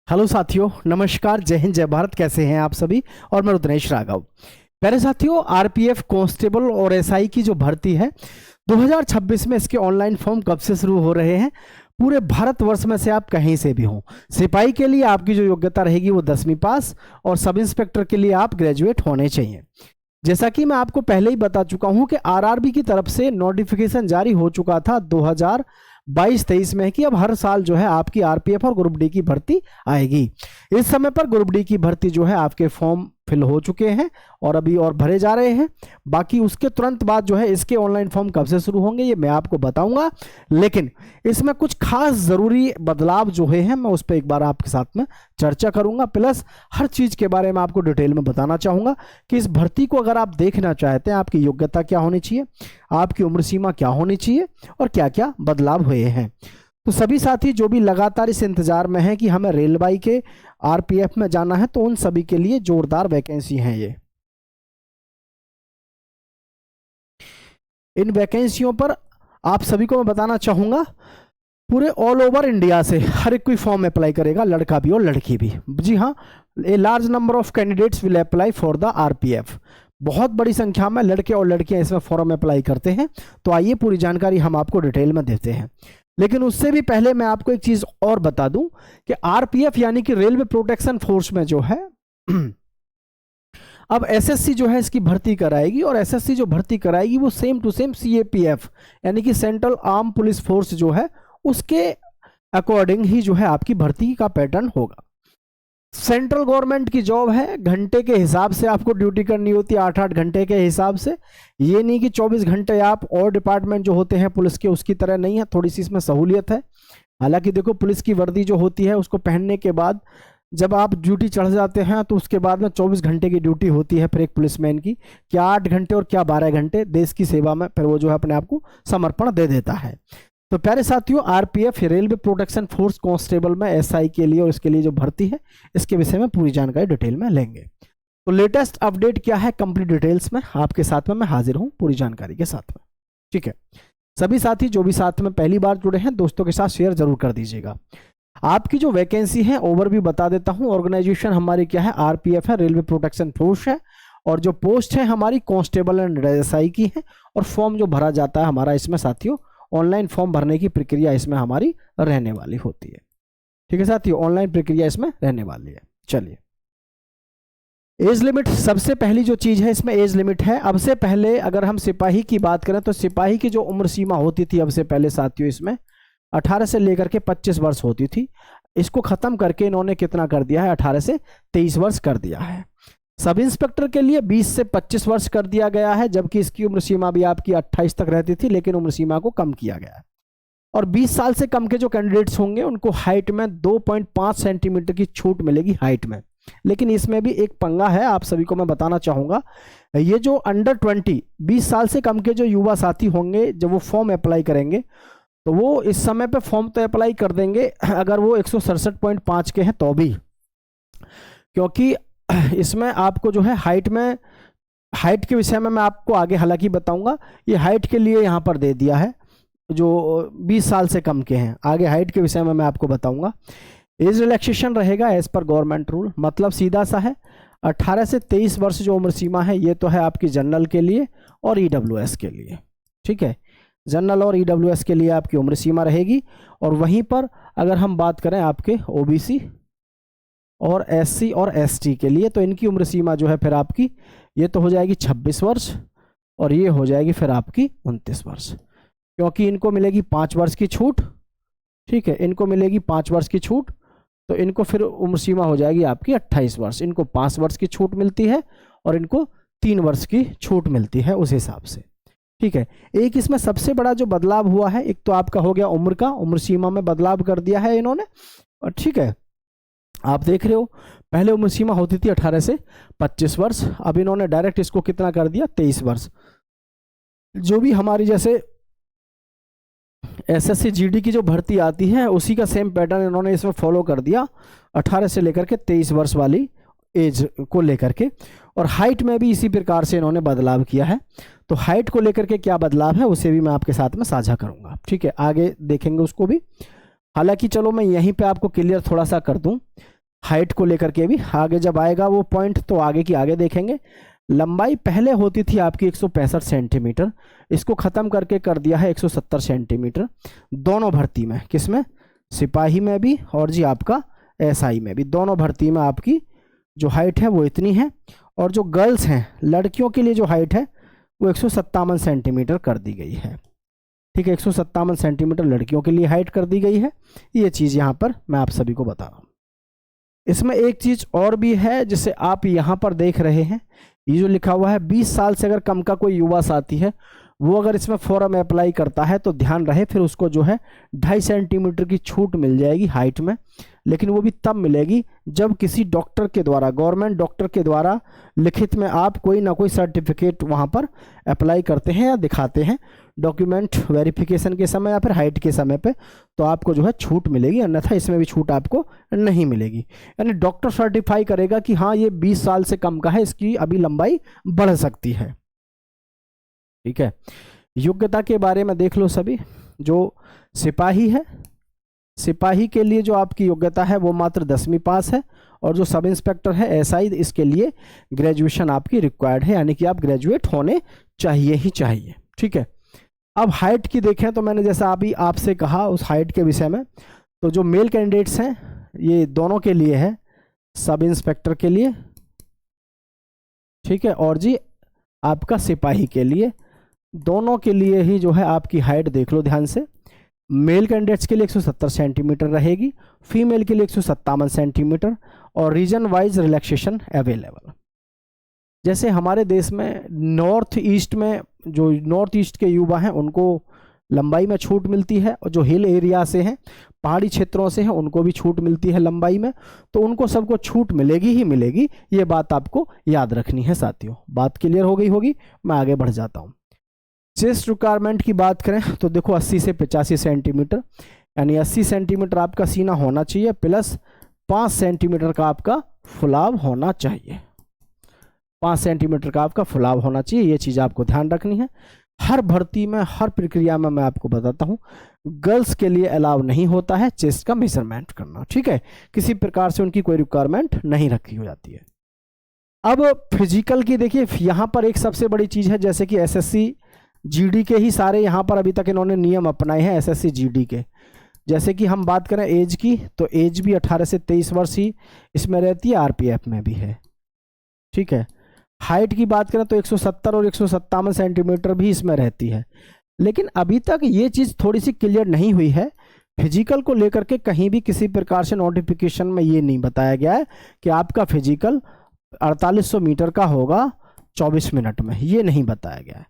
Hello साथियों, नमस्कार, जय हिंद, जय भारत। कैसे हैं आप सभी? और मैं रुद्रेश राघव। प्यारे साथियों, आरपीएफ कांस्टेबल और एसआई की जो भर्ती है 2026 में, इसके ऑनलाइन फॉर्म कब से शुरू हो रहे हैं? पूरे भारतवर्ष में से आप कहीं से भी हों। सिपाही के लिए आपकी जो योग्यता रहेगी वो 10वीं पास, और सब इंस्पेक्टर के लिए आप ग्रेजुएट होने चाहिए। जैसा कि मैं आपको पहले ही बता चुका हूं कि आरआरबी की तरफ से नोटिफिकेशन जारी हो चुका था 2022-23 में कि अब हर साल जो है आपकी आरपीएफ और ग्रुप डी की भर्ती आएगी। इस समय पर ग्रुप डी की भर्ती जो है आपके फॉर्म फिल हो चुके हैं और अभी और भरे जा रहे हैं। बाकी उसके तुरंत बाद जो है इसके ऑनलाइन फॉर्म कब से शुरू होंगे ये मैं आपको बताऊंगा, लेकिन इसमें कुछ खास जरूरी बदलाव जो है मैं उस पर एक बार आपके साथ में चर्चा करूंगा। प्लस हर चीज के बारे में आपको डिटेल में बताना चाहूंगा कि इस भर्ती को अगर आप देखना चाहते हैं, आपकी योग्यता क्या होनी चाहिए, आपकी उम्र सीमा क्या होनी चाहिए और क्या क्या बदलाव हुए हैं। तो सभी साथी जो भी लगातार इस इंतजार में हैं कि हमें रेलवे के आरपीएफ में जाना है, तो उन सभी के लिए जोरदार वैकेंसी हैं ये। इन वैकेंसियों पर आप सभी को मैं बताना चाहूंगा, पूरे ऑल ओवर इंडिया से हर एक कोई फॉर्म अप्लाई करेगा, लड़का भी और लड़की भी। जी हाँ, a large number of candidates will apply for the RPF. बहुत बड़ी संख्या में लड़के और लड़कियां इसमें फॉर्म अप्लाई करते हैं। तो आइए पूरी जानकारी हम आपको डिटेल में देते हैं, लेकिन उससे भी पहले मैं आपको एक चीज और बता दूं कि आरपीएफ यानी कि रेलवे प्रोटेक्शन फोर्स में जो है अब एसएससी जो है इसकी भर्ती कराएगी, और एसएससी जो भर्ती कराएगी वो सेम टू सेम सीएपीएफ यानी कि सेंट्रल आर्म पुलिस फोर्स जो है उसके अकॉर्डिंग ही जो है आपकी भर्ती का पैटर्न होगा। सेंट्रल गवर्नमेंट की जॉब है, घंटे के हिसाब से आपको ड्यूटी करनी होती है, 8-8 घंटे के हिसाब से। ये नहीं कि 24 घंटे आप, और डिपार्टमेंट जो होते हैं पुलिस के उसकी तरह नहीं है, थोड़ी सी इसमें सहूलियत है। हालांकि देखो, पुलिस की वर्दी जो होती है उसको पहनने के बाद जब आप ड्यूटी चढ़ जाते हैं तो उसके बाद में 24 घंटे की ड्यूटी होती है फिर एक पुलिसमैन की, क्या 8 घंटे और क्या 12 घंटे देश की सेवा में फिर वो जो है अपने आप को समर्पण दे देता है। तो प्यारे साथियों, RPF railway protection force constable में एसआई के लिए और इसके लिए जो भर्ती है इसके विषय में पूरी जानकारी डिटेल में लेंगे। तो लेटेस्ट अपडेट क्या है, कंप्लीट डिटेल्स में आपके साथ में मैं हाजिर हूं पूरी जानकारी के साथ में। ठीक है, सभी साथी जो भी साथ में पहली बार जुड़े हैं दोस्तों के साथ शेयर जरूर कर दीजिएगा। आपकी जो वैकेंसी है ओवरव्यू बता देता हूं। ऑर्गेनाइजेशन हमारी क्या है, आरपीएफ है, रेलवे प्रोटेक्शन फोर्स है, और जो पोस्ट है हमारी कांस्टेबल एंड एसआई की है। और फॉर्म जो भरा जाता है हमारा इसमें साथियों, ऑनलाइन फॉर्म भरने की प्रक्रिया इसमें हमारी रहने वाली होती है। ठीक है साथियों, ऑनलाइन प्रक्रिया इसमें रहने वाली है। चलिए, एज लिमिट सबसे पहली जो चीज है इसमें एज लिमिट है। अब से पहले अगर हम सिपाही की बात करें तो सिपाही की जो उम्र सीमा होती थी अब से पहले साथियों, इसमें 18 से लेकर के 25 वर्ष होती थी। इसको खत्म करके इन्होंने कितना कर दिया है, 18 से 23 वर्ष कर दिया है। सब इंस्पेक्टर के लिए 20 से 25 वर्ष कर दिया गया है, जबकि इसकी उम्र सीमा भी आपकी 28 तक रहती थी, लेकिन उम्र सीमा को कम किया गया है। और 20 साल से कम के जो कैंडिडेट्स होंगे उनको हाइट में 2.5 सेंटीमीटर की छूट मिलेगी हाइट में। लेकिन इसमें भी एक पंगा है, आप सभी को मैं बताना चाहूंगा। ये जो अंडर 20 साल से कम के जो युवा साथी होंगे, जब वो फॉर्म अप्लाई करेंगे तो वो इस समय पे फॉर्म तो अप्लाई कर देंगे अगर वो 167.5 के हैं तो भी, क्योंकि इसमें आपको जो है हाइट के विषय में मैं आपको आगे हालांकि बताऊंगा। ये हाइट के लिए यहाँ पर दे दिया है जो 20 साल से कम के हैं, आगे हाइट के विषय में मैं आपको बताऊंगा। एज रिलैक्सेशन रहेगा एज पर गवर्नमेंट रूल, मतलब सीधा सा है 18 से 23 वर्ष जो उम्र सीमा है ये तो है आपकी जनरल के लिए और ईडब्ल्यूएस के लिए। ठीक है, जनरल और ईडब्ल्यूएस के लिए आपकी उम्र सीमा रहेगी। और वहीं पर अगर हम बात करें आपके ओबीसी और एससी और एसटी के लिए, तो इनकी उम्र सीमा जो है फिर आपकी ये तो हो जाएगी 26 वर्ष, और ये हो जाएगी फिर आपकी 29 वर्ष, क्योंकि इनको मिलेगी 5 वर्ष की छूट। ठीक है, इनको मिलेगी 5 वर्ष की छूट, तो इनको फिर उम्र सीमा हो जाएगी आपकी 28 वर्ष। इनको 5 वर्ष की छूट मिलती है और इनको 3 वर्ष की छूट मिलती है उस हिसाब से। ठीक है, एक इसमें सबसे बड़ा जो बदलाव हुआ है, एक तो आपका हो गया उम्र का, उम्र सीमा में बदलाव कर दिया है इन्होंने। और ठीक है, आप देख रहे हो पहले उम्र सीमा होती थी 18 से 25 वर्ष, अब इन्होंने डायरेक्ट इसको कितना कर दिया, 23 वर्ष। जो भी हमारी जैसे एसएससी जीडी की जो भर्ती आती है उसी का सेम पैटर्न इन्होंने इसमें फॉलो कर दिया, 18 से लेकर के 23 वर्ष वाली एज को लेकर के। और हाइट में भी इसी प्रकार से इन्होंने बदलाव किया है। तो हाइट को लेकर के क्या बदलाव है उसे भी मैं आपके साथ में साझा करूंगा। ठीक है, आगे देखेंगे उसको भी। हालांकि चलो मैं यहीं पे आपको क्लियर थोड़ा सा कर दूं हाइट को लेकर के भी आगे जब आएगा वो पॉइंट तो आगे की आगे देखेंगे। लंबाई पहले होती थी आपकी 165 सेंटीमीटर, इसको ख़त्म करके कर दिया है 170 सेंटीमीटर दोनों भर्ती में। किसमें? सिपाही में भी और जी आपका एसआई में भी। दोनों भर्ती में आपकी जो हाइट है वो इतनी है। और जो गर्ल्स हैं, लड़कियों के लिए जो हाइट है वो 157 सेंटीमीटर कर दी गई है। ठीक है, 157 सेंटीमीटर लड़कियों के लिए हाइट कर दी गई है। ये चीज़ यहाँ पर मैं आप सभी को बता रहा हूँ। इसमें एक चीज़ और भी है जिसे आप यहाँ पर देख रहे हैं, ये जो लिखा हुआ है 20 साल से अगर कम का कोई युवा साथी है, वो अगर इसमें फॉर्म अप्लाई करता है तो ध्यान रहे फिर उसको जो है 2.5 सेंटीमीटर की छूट मिल जाएगी हाइट में। लेकिन वो भी तब मिलेगी जब किसी डॉक्टर के द्वारा, गवर्नमेंट डॉक्टर के द्वारा लिखित में आप कोई ना कोई सर्टिफिकेट वहाँ पर अप्लाई करते हैं या दिखाते हैं डॉक्यूमेंट वेरिफिकेशन के समय या फिर हाइट के समय पे, तो आपको जो है छूट मिलेगी, अन्यथा इसमें भी छूट आपको नहीं मिलेगी। यानी डॉक्टर सर्टिफाई करेगा कि हाँ ये 20 साल से कम का है, इसकी अभी लंबाई बढ़ सकती है। ठीक है, योग्यता के बारे में देख लो सभी। जो सिपाही है, सिपाही के लिए जो आपकी योग्यता है वो मात्र 10वीं पास है। और जो सब इंस्पेक्टर है एसआई, इसके लिए ग्रेजुएशन आपकी रिक्वायर्ड है, यानी कि आप ग्रेजुएट होने चाहिए ही चाहिए। ठीक है, अब हाइट की देखें तो मैंने जैसा अभी आपसे कहा उस हाइट के विषय में, तो जो मेल कैंडिडेट्स हैं ये दोनों के लिए है, सब इंस्पेक्टर के लिए, ठीक है, और जी आपका सिपाही के लिए, दोनों के लिए ही जो है आपकी हाइट देख लो ध्यान से। मेल कैंडिडेट्स के लिए 170 सेंटीमीटर रहेगी, फीमेल के लिए 157 सेंटीमीटर, और रीजन वाइज रिलैक्सेशन अवेलेबल। जैसे हमारे देश में नॉर्थ ईस्ट में जो नॉर्थ ईस्ट के युवा हैं उनको लंबाई में छूट मिलती है, और जो हिल एरिया से हैं, पहाड़ी क्षेत्रों से हैं, उनको भी छूट मिलती है लंबाई में। तो उनको सबको छूट मिलेगी ही मिलेगी, ये बात आपको याद रखनी है साथियों। बात क्लियर हो गई होगी, मैं आगे बढ़ जाता हूँ। चेस्ट रिक्वायरमेंट की बात करें तो देखो 80 से 85 सेंटीमीटर, यानी 80 सेंटीमीटर आपका सीना होना चाहिए, प्लस 5 सेंटीमीटर का आपका फुलाव होना चाहिए। 5 सेंटीमीटर का आपका फुलाव होना चाहिए, ये चीज़ आपको ध्यान रखनी है। हर भर्ती में, हर प्रक्रिया में मैं आपको बताता हूँ, गर्ल्स के लिए अलाउ नहीं होता है चेस्ट का मेजरमेंट करना। ठीक है, किसी प्रकार से उनकी कोई रिक्वायरमेंट नहीं रखी हो जाती है। अब फिजिकल की देखिए, यहाँ पर एक सबसे बड़ी चीज़ है, जैसे कि एसएससी जीडी के ही सारे यहाँ पर अभी तक इन्होंने नियम अपनाए हैं, एसएससी जीडी के। जैसे कि हम बात करें एज की, तो एज भी 18 से 23 वर्ष ही इसमें रहती है, आरपीएफ में भी है। ठीक है, हाइट की बात करें तो 170 और 157 सेंटीमीटर भी इसमें रहती है। लेकिन अभी तक ये चीज़ थोड़ी सी क्लियर नहीं हुई है, फिजिकल को लेकर के कहीं भी किसी प्रकार से नोटिफिकेशन में ये नहीं बताया गया है कि आपका फिजिकल 4800 मीटर का होगा 24 मिनट में, ये नहीं बताया गया है।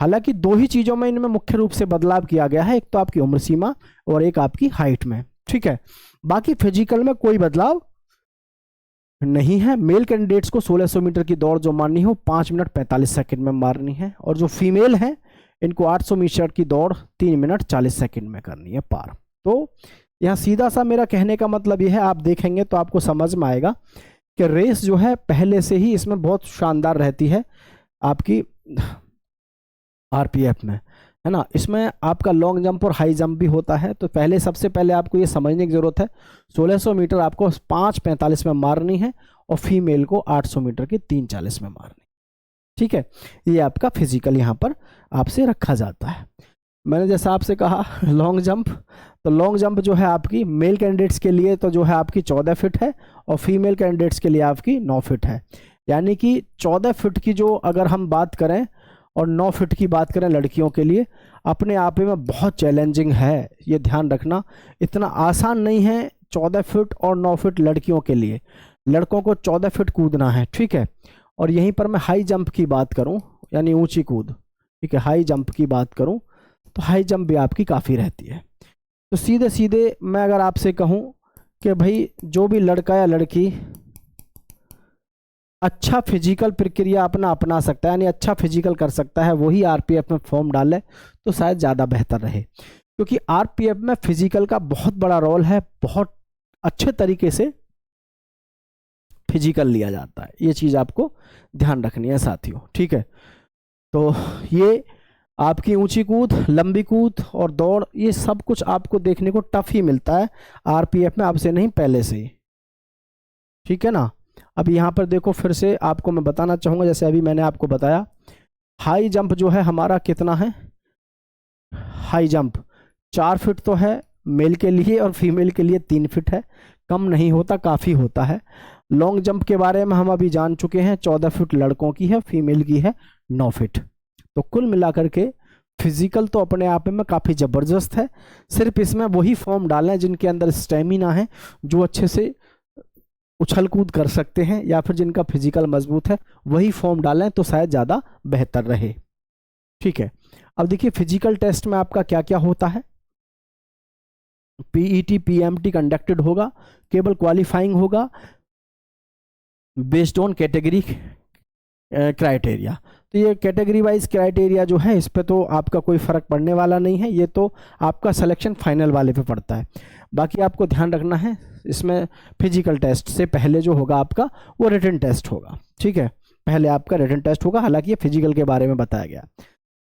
हालांकि दो ही चीज़ों में इनमें मुख्य रूप से बदलाव किया गया है, एक तो आपकी उम्र सीमा और एक आपकी हाइट में। ठीक है, बाकी फिजिकल में कोई बदलाव नहीं है। मेल कैंडिडेट्स को 1600 मीटर की दौड़ जो मारनी हो 5 मिनट 45 सेकंड में मारनी है, और जो फीमेल हैं इनको 800 मीटर की दौड़ 3 मिनट 40 सेकंड में करनी है पार। तो यहाँ सीधा सा मेरा कहने का मतलब यह है, आप देखेंगे तो आपको समझ में आएगा कि रेस जो है पहले से ही इसमें बहुत शानदार रहती है आपकी आरपीएफ में, है ना। इसमें आपका लॉन्ग जंप और हाई जंप भी होता है। तो पहले सबसे पहले आपको ये समझने की ज़रूरत है, 1600 मीटर आपको 5:45 में मारनी है, और फीमेल को 800 मीटर की 3:40 में मारनी। ठीक है, ये आपका फिजिकल यहाँ पर आपसे रखा जाता है। मैंने जैसा आपसे कहा लॉन्ग जंप, तो लॉन्ग जंप जो है आपकी मेल कैंडिडेट्स के लिए तो जो है आपकी 14 फीट है, और फीमेल कैंडिडेट्स के लिए आपकी 9 फीट है। यानी कि 14 फीट की जो अगर हम बात करें और 9 फीट की बात करें लड़कियों के लिए, अपने आप में बहुत चैलेंजिंग है, ये ध्यान रखना। इतना आसान नहीं है 14 फीट और 9 फीट लड़कियों के लिए, लड़कों को 14 फीट कूदना है। ठीक है, और यहीं पर मैं हाई जंप की बात करूं, यानी ऊंची कूद, ठीक है, हाई जंप की बात करूं तो हाई जंप भी आपकी काफ़ी रहती है। तो सीधे सीधे मैं अगर आपसे कहूं कि भाई जो भी लड़का या लड़की अच्छा फिजिकल प्रक्रिया अपना सकता है, यानी अच्छा फिजिकल कर सकता है, वही आरपीएफ में फॉर्म डाले तो शायद ज़्यादा बेहतर रहे। क्योंकि आरपीएफ में फिजिकल का बहुत बड़ा रोल है, बहुत अच्छे तरीके से फिजिकल लिया जाता है, ये चीज़ आपको ध्यान रखनी है साथियों। ठीक है, तो ये आपकी ऊंची कूद, लंबी कूद और दौड़, ये सब कुछ आपको देखने को टफ ही मिलता है आरपीएफ में, अब से नहीं पहले से ही। ठीक है ना। अब यहाँ पर देखो फिर से आपको मैं बताना चाहूँगा, जैसे अभी मैंने आपको बताया हाई जंप जो है हमारा कितना है, हाई जंप 4 फीट तो है मेल के लिए और फीमेल के लिए 3 फीट है, कम नहीं होता, काफ़ी होता है। लॉन्ग जंप के बारे में हम अभी जान चुके हैं, 14 फीट लड़कों की है, फीमेल की है 9 फीट। तो कुल मिलाकर के फिजिकल तो अपने आप में काफ़ी ज़बरदस्त है। सिर्फ इसमें वही फॉर्म डालें जिनके अंदर स्टेमिना है, जो अच्छे से उछल कूद कर सकते हैं, या फिर जिनका फिजिकल मजबूत है वही फॉर्म डालें तो शायद ज़्यादा बेहतर रहे। ठीक है, अब देखिए फिजिकल टेस्ट में आपका क्या क्या होता है। पीईटी पीएमटी कंडक्टेड होगा, केवल क्वालिफाइंग होगा बेस्ड ऑन कैटेगरी क्राइटेरिया। तो ये कैटेगरी वाइज क्राइटेरिया जो है इस पे तो आपका कोई फ़र्क पड़ने वाला नहीं है, ये तो आपका सिलेक्शन फाइनल वाले पे पड़ता है। बाकी आपको ध्यान रखना है इसमें फिजिकल टेस्ट से पहले जो होगा आपका वो रिटन टेस्ट होगा। ठीक है, पहले आपका रिटन टेस्ट होगा, हालांकि ये फिजिकल के बारे में बताया गया।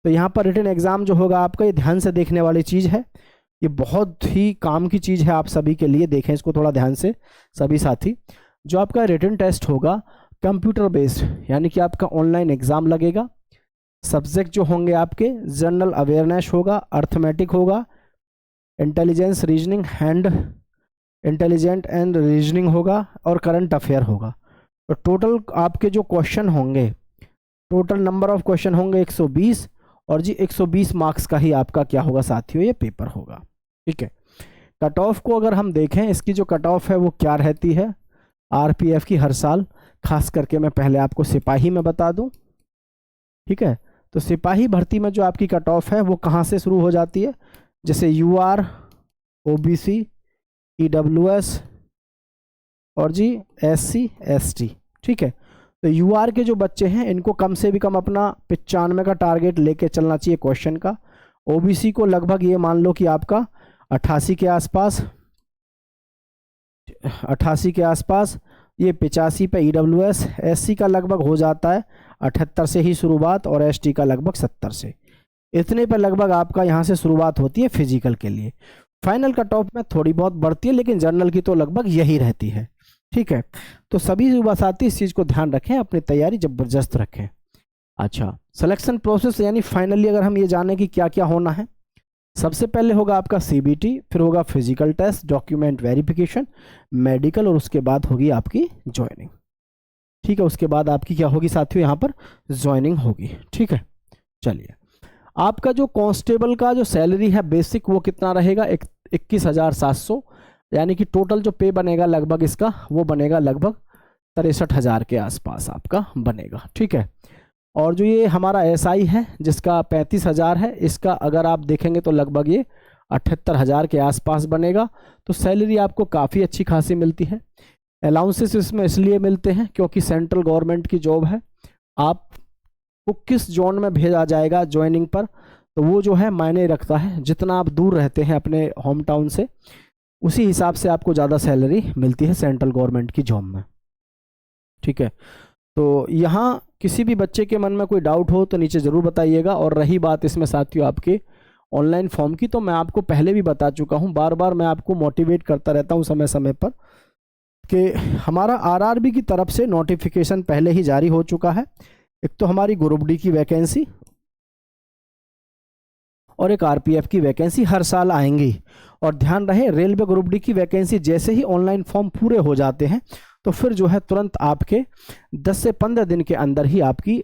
तो यहाँ पर रिटन एग्ज़ाम जो होगा आपका, ये ध्यान से देखने वाली चीज़ है, ये बहुत ही काम की चीज़ है आप सभी के लिए, देखें इसको थोड़ा ध्यान से सभी साथी। जो आपका रिटन टेस्ट होगा कंप्यूटर बेस्ड, यानी कि आपका ऑनलाइन एग्ज़ाम लगेगा। सब्जेक्ट जो होंगे आपके जनरल अवेयरनेस होगा, अर्थमेटिक होगा, intelligence reasoning intelligent and reasoning होगा, और करंट अफेयर होगा। तो टोटल आपके जो क्वेश्चन होंगे, टोटल नंबर ऑफ क्वेश्चन होंगे 120, और जी 120 मार्क्स का ही आपका क्या होगा साथियों, ये पेपर होगा। ठीक है, कट ऑफ को अगर हम देखें, इसकी जो कट ऑफ है वो क्या रहती है आरपीएफ की हर साल, खास करके मैं पहले आपको सिपाही में बता दूं। ठीक है, तो सिपाही भर्ती में जो आपकी कट ऑफ है वो कहाँ से शुरू हो जाती है, जैसे यूआर, ओबीसी, ईडब्ल्यूएस और जी एससी एसटी। ठीक है, तो यूआर के जो बच्चे हैं इनको कम से भी कम अपना 95 का टारगेट लेके चलना चाहिए क्वेश्चन का। ओबीसी को लगभग ये मान लो कि आपका 88 के आसपास, 88 के आसपास, ये 85 पे ईडब्ल्यूएस। एससी का लगभग हो जाता है 78 से ही शुरुआत, और एसटी का लगभग 70 से, इतने पे लगभग आपका यहाँ से शुरुआत होती है फिजिकल के लिए। फाइनल कट ऑफ में थोड़ी बहुत बढ़ती है, लेकिन जनरल की तो लगभग यही रहती है। ठीक है, तो सभी युवा साथी इस चीज़ को ध्यान रखें, अपनी तैयारी जबरदस्त रखें। अच्छा, सिलेक्शन प्रोसेस यानी फाइनली अगर हम ये जानें कि क्या क्या होना है, सबसे पहले होगा आपका सीबीटी, फिर होगा physical test, document verification, medical, और उसके बाद होगी आपकी ज्वाइनिंग। ठीक है, उसके बाद आपकी क्या होगी साथियों, यहाँ पर ज्वाइनिंग होगी। ठीक है, चलिए, आपका जो कांस्टेबल का जो सैलरी है बेसिक वो कितना रहेगा, 21,700, यानी कि टोटल जो पे बनेगा लगभग इसका वो बनेगा लगभग 63,000 के आसपास आपका बनेगा। ठीक है, और जो ये हमारा एसआई है जिसका 35,000 है, इसका अगर आप देखेंगे तो लगभग ये 78,000 के आसपास बनेगा। तो सैलरी आपको काफ़ी अच्छी खासी मिलती है। अलाउंसेस इसमें इसलिए मिलते हैं क्योंकि सेंट्रल गवर्नमेंट की जॉब है, आपको किस जोन में भेजा जाएगा ज्वाइनिंग पर, तो वो जो है मायने रखता है। जितना आप दूर रहते हैं अपने होम टाउन से, उसी हिसाब से आपको ज़्यादा सैलरी मिलती है सेंट्रल गवर्नमेंट की जॉब में। ठीक है, तो यहाँ किसी भी बच्चे के मन में कोई डाउट हो तो नीचे ज़रूर बताइएगा। और रही बात इसमें साथियों आपके ऑनलाइन फॉर्म की, तो मैं आपको पहले भी बता चुका हूँ, बार बार मैं आपको मोटिवेट करता रहता हूँ समय समय पर, कि हमारा आरआरबी की तरफ से नोटिफिकेशन पहले ही जारी हो चुका है। एक तो हमारी ग्रुप डी की वैकेंसी और एक आरपीएफ की वैकेंसी हर साल आएंगी। और ध्यान रहे, रेलवे ग्रुप डी की वैकेंसी जैसे ही ऑनलाइन फॉर्म पूरे हो जाते हैं तो फिर जो है तुरंत आपके 10 से 15 दिन के अंदर ही आपकी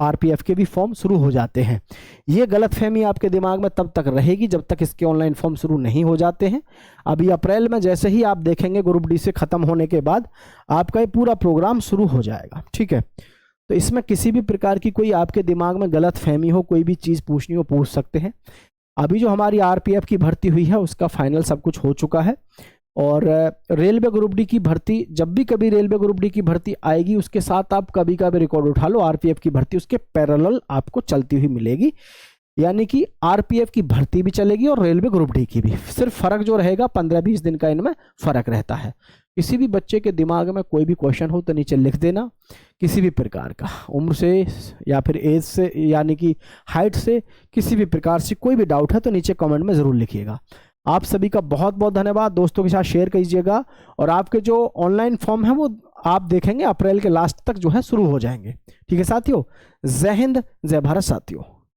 आरपीएफ के भी फॉर्म शुरू हो जाते हैं। ये गलतफहमी आपके दिमाग में तब तक रहेगी जब तक इसके ऑनलाइन फॉर्म शुरू नहीं हो जाते हैं। अभी अप्रैल में जैसे ही आप देखेंगे ग्रुप डी से ख़त्म होने के बाद आपका ये पूरा प्रोग्राम शुरू हो जाएगा। ठीक है, तो इसमें किसी भी प्रकार की कोई आपके दिमाग में गलतफहमी हो, कोई भी चीज़ पूछनी हो पूछ सकते हैं। अभी जो हमारी आरपीएफ की भर्ती हुई है उसका फाइनल सब कुछ हो चुका है। और रेलवे ग्रुप डी की भर्ती, जब भी कभी रेलवे ग्रुप डी की भर्ती आएगी उसके साथ आप कभी का भी रिकॉर्ड उठा लो, आरपीएफ की भर्ती उसके पैरेलल आपको चलती हुई मिलेगी। यानी कि आरपीएफ की भर्ती भी चलेगी और रेलवे ग्रुप डी की भी। सिर्फ फर्क जो रहेगा 15-20 दिन का इनमें फर्क रहता है। किसी भी बच्चे के दिमाग में कोई भी क्वेश्चन हो तो नीचे लिख देना, किसी भी प्रकार का, उम्र से या फिर एज से यानी कि हाइट से किसी भी प्रकार से कोई भी डाउट है तो नीचे कमेंट में ज़रूर लिखिएगा। आप सभी का बहुत बहुत धन्यवाद। दोस्तों के साथ शेयर कीजिएगा और आपके जो ऑनलाइन फॉर्म है वो आप देखेंगे अप्रैल के लास्ट तक जो है शुरू हो जाएंगे। ठीक है साथियों, जय हिंद, जय भारत साथियों।